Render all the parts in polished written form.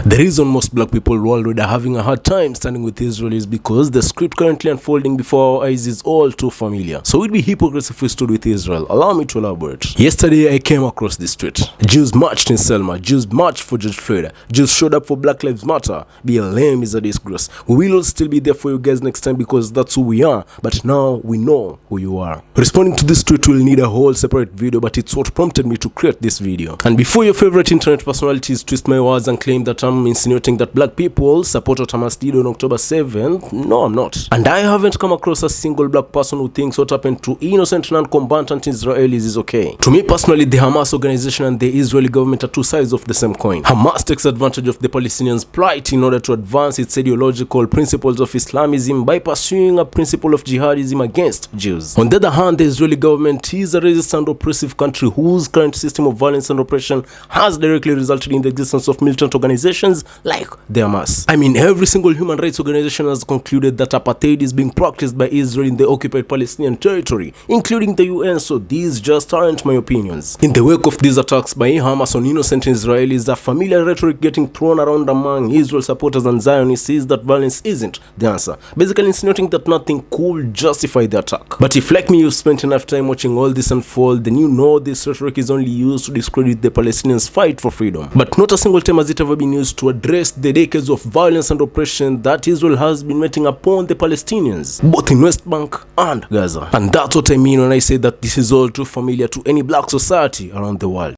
The reason most black people worldwide are having a hard time standing with Israel is because the script currently unfolding before our eyes is all too familiar. So it would be hypocrisy if we stood with Israel. Allow me to elaborate. Yesterday I came across the street. Jews marched in Selma. Jews marched for George Floyd. Jews showed up for Black Lives Matter. BLM is a disgrace. We will still be there for you guys next time because that's who we are. But now we know who you are. Responding to this tweet will need a whole separate video, but it's what prompted me to create this video. And before your favorite internet personalities twist my words and claim that I'm insinuating that black people support what Hamas did on October 7th, no, I'm not. And I haven't come across a single black person who thinks what happened to innocent non-combatant Israelis is okay. To me personally, the Hamas organization and the Israeli government are two sides of the same coin. Hamas takes advantage of the Palestinians' plight in order to advance its ideological principles of Islamism by pursuing a principle of jihadism against Jews. On the other hand, the Israeli government is a racist and oppressive country whose current system of violence and oppression has directly resulted in the existence of militant organizations like the Hamas. I mean, every single human rights organization has concluded that apartheid is being practiced by Israel in the occupied Palestinian territory, including the UN, so these just aren't my opinions. In the wake of these attacks by Hamas on innocent Israelis, a familiar rhetoric getting thrown around among Israel supporters and Zionists is that violence isn't the answer, basically insinuating that nothing could justify the attack. But if, like me, you've spent enough time watching all this unfold, then you know this rhetoric is only used to discredit the Palestinians' fight for freedom. But not a single time has it ever been used to address the decades of violence and oppression that Israel has been meting upon the Palestinians, both in West Bank and Gaza. And that's what I mean when I say that this is all too familiar to any black society around the world.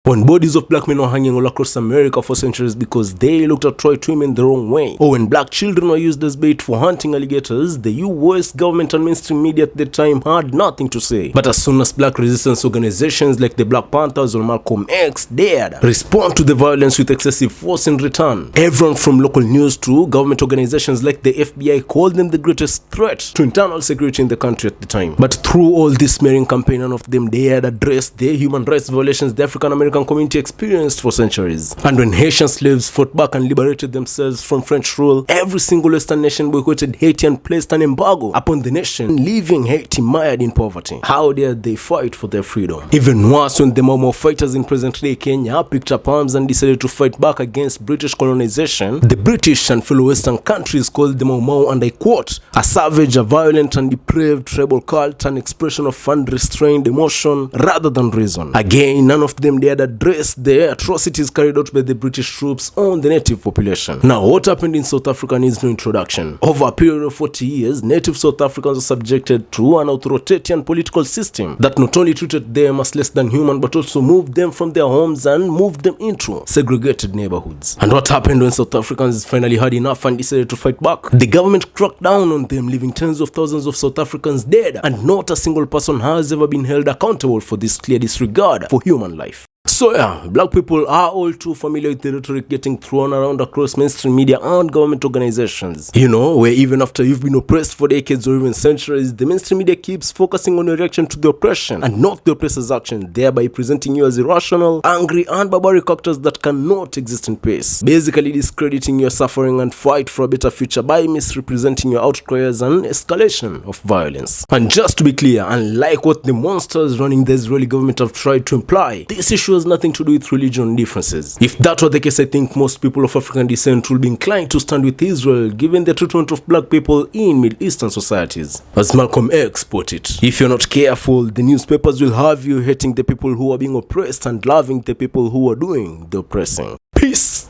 When bodies of black men were hanging all across America for centuries because they looked at white women the wrong way, or when black children were used as bait for hunting alligators, the US government and mainstream media at the time had nothing to say. But as soon as black resistance organizations like the Black Panthers or Malcolm X dared respond to the violence with excessive force in return, everyone from local news to government organizations like the FBI called them the greatest threat to internal security in the country at the time. But through all this smearing campaign, none of them dared address the human rights violations the African American community experienced for centuries. And when Haitian slaves fought back and liberated themselves from French rule, every single Western nation boycotted Haiti and placed an embargo upon the nation, leaving Haiti mired in poverty. How dared they fight for their freedom? Even worse, when the Mau fighters in present-day Kenya picked up arms and decided to fight back against British colonization, the British and fellow Western countries called the Mau, and I quote, a savage, a violent and depraved tribal cult, an expression of unrestrained emotion rather than reason. Again, none of them dared address the atrocities carried out by the British troops on the native population. Now, what happened in South Africa needs no introduction. Over a period of 40 years, native South Africans were subjected to an authoritarian political system that not only treated them as less than human, but also moved them from their homes and moved them into segregated neighborhoods. And what happened when South Africans finally had enough and decided to fight back? The government cracked down on them, leaving tens of thousands of South Africans dead, and not a single person has ever been held accountable for this clear disregard for human life. So yeah, black people are all too familiar with the rhetoric getting thrown around across mainstream media and government organizations. You know, where even after you've been oppressed for decades or even centuries, the mainstream media keeps focusing on your reaction to the oppression and not the oppressor's action, thereby presenting you as irrational, angry and barbaric actors that cannot exist in peace, basically discrediting your suffering and fight for a better future by misrepresenting your outcries and escalation of violence. And just to be clear, unlike what the monsters running the Israeli government have tried to imply, this issue has nothing to do with religion differences. If that were the case, I think most people of African descent will be inclined to stand with Israel given the treatment of black people in Middle Eastern societies. As Malcolm X put it, if you're not careful, the newspapers will have you hating the people who are being oppressed and loving the people who are doing the oppressing. Peace!